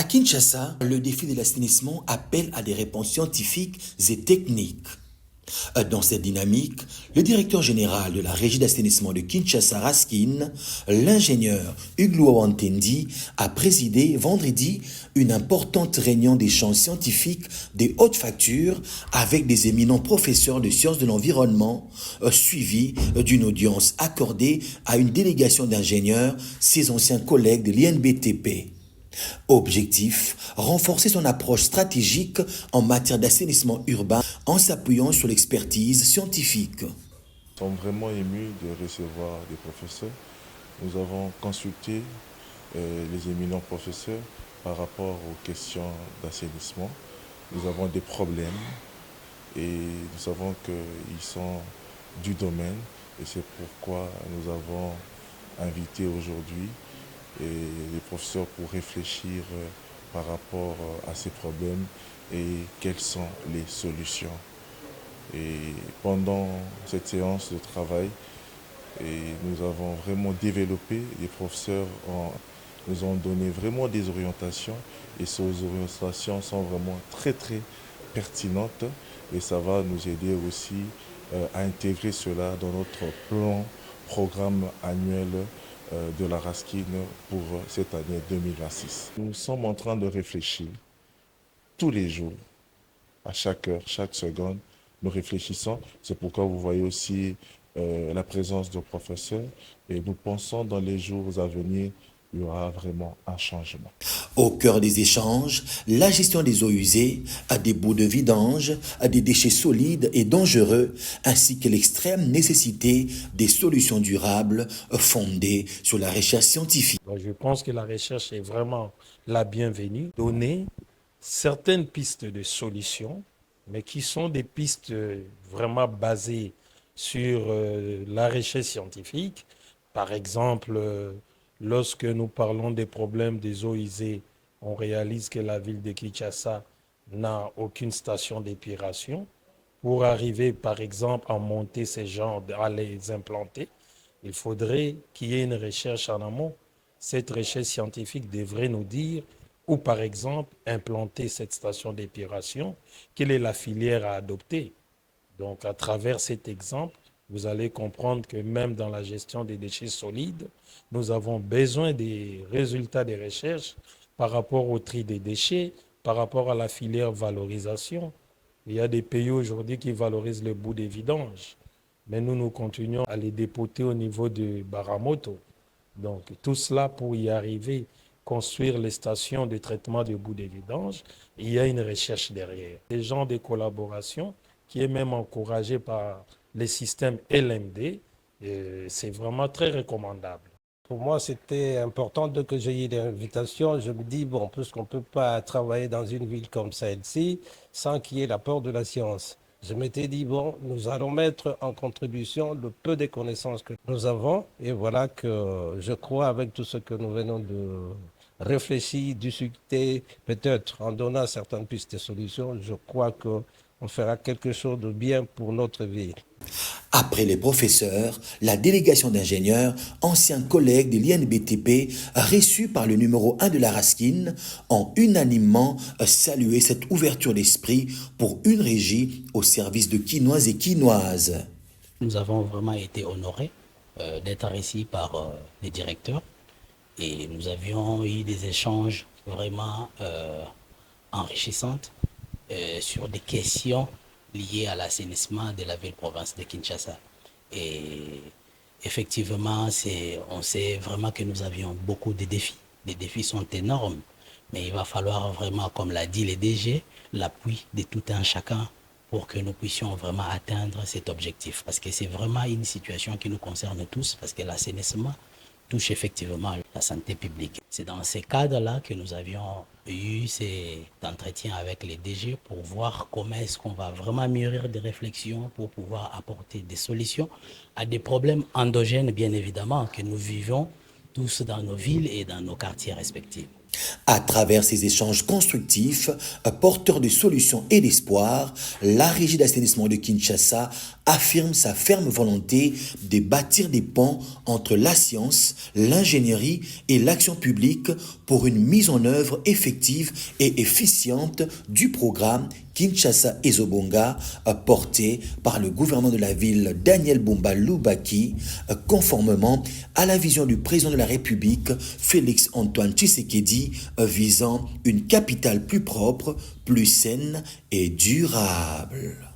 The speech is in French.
À Kinshasa, le défi de l'assainissement appelle à des réponses scientifiques et techniques. Dans cette dynamique, le directeur général de la régie d'assainissement de Kinshasa Raskin, l'ingénieur Hugues Wantendi, a présidé vendredi une importante réunion d'échange scientifique des hautes factures avec des éminents professeurs de sciences de l'environnement, suivi d'une audience accordée à une délégation d'ingénieurs, ses anciens collègues de l'INBTP. Objectif, renforcer son approche stratégique en matière d'assainissement urbain en s'appuyant sur l'expertise scientifique. Nous sommes vraiment émus de recevoir des professeurs. Nous avons consulté les éminents professeurs par rapport aux questions d'assainissement. Nous avons des problèmes et nous savons qu'ils sont du domaine et c'est pourquoi nous avons invité aujourd'hui les professeurs pour réfléchir par rapport à ces problèmes et quelles sont les solutions. Et pendant cette séance de travail, nous avons vraiment développé, les professeurs nous ont donné vraiment des orientations et ces orientations sont vraiment très pertinentes et ça va nous aider aussi à intégrer cela dans notre programme annuel de la Raskin pour cette année 2026. Nous sommes en train de réfléchir tous les jours, à chaque heure, chaque seconde, nous réfléchissons. C'est pourquoi vous voyez aussi la présence de professeurs et nous pensons dans les jours à venir, il y aura vraiment un changement. Au cœur des échanges, la gestion des eaux usées, des bouts de vidange, des déchets solides et dangereux, ainsi que l'extrême nécessité des solutions durables fondées sur la recherche scientifique. Je pense que la recherche est vraiment la bienvenue. Donner certaines pistes de solutions, mais qui sont des pistes vraiment basées sur la recherche scientifique. Par exemple, lorsque nous parlons des problèmes des eaux usées, on réalise que la ville de Kinshasa n'a aucune station d'épuration. Pour arriver, par exemple, à monter ces gens, à les implanter, il faudrait qu'il y ait une recherche en amont. Cette recherche scientifique devrait nous dire où, par exemple, implanter cette station d'épuration, quelle est la filière à adopter. Donc, à travers cet exemple, vous allez comprendre que même dans la gestion des déchets solides, nous avons besoin des résultats des recherches par rapport au tri des déchets, par rapport à la filière valorisation. Il y a des pays aujourd'hui qui valorisent le bout des vidanges, mais nous continuons à les dépoter au niveau de Baramoto. Donc, tout cela pour y arriver, construire les stations de traitement des bouts des vidanges, il y a une recherche derrière. Des gens de collaboration qui est même encouragé par les systèmes LMD, c'est vraiment très recommandable. Pour moi, c'était important que j'ai eu l'invitation. Je me dis, bon, puisqu'on ne peut pas travailler dans une ville comme celle-ci sans qu'il y ait l'apport de la science. Je m'étais dit, bon, nous allons mettre en contribution le peu de connaissances que nous avons. Et voilà que je crois, avec tout ce que nous venons de réfléchir, discuter, peut-être en donnant certaines pistes de solutions, je crois qu'on fera quelque chose de bien pour notre ville. Après les professeurs, la délégation d'ingénieurs, anciens collègues de l'INBTP, reçus par le numéro 1 de la Raskin, ont unanimement salué cette ouverture d'esprit pour une régie au service de Quinois et Quinoises. Nous avons vraiment été honorés d'être ici par les directeurs et nous avions eu des échanges vraiment enrichissants sur des questions liées à l'assainissement de la ville-province de Kinshasa. Et effectivement, on sait vraiment que nous avions beaucoup de défis. Les défis sont énormes, mais il va falloir vraiment, comme l'a dit les DG, l'appui de tout un chacun pour que nous puissions vraiment atteindre cet objectif. Parce que c'est vraiment une situation qui nous concerne tous, parce que l'assainissement touche effectivement la santé publique. C'est dans ces cadres-là que nous avions eu cet entretien avec les DG pour voir comment est-ce qu'on va vraiment mûrir des réflexions pour pouvoir apporter des solutions à des problèmes endogènes, bien évidemment, que nous vivons tous dans nos villes et dans nos quartiers respectifs. À travers ces échanges constructifs, porteurs de solutions et d'espoir, la régie d'assainissement de Kinshasa affirme sa ferme volonté de bâtir des ponts entre la science, l'ingénierie et l'action publique pour une mise en œuvre effective et efficiente du programme Kinshasa Ezobonga porté par le gouvernement de la ville Daniel Bumba Lubaki conformément à la vision du président de la République Félix Antoine Tshisekedi visant une capitale plus propre, plus saine et durable.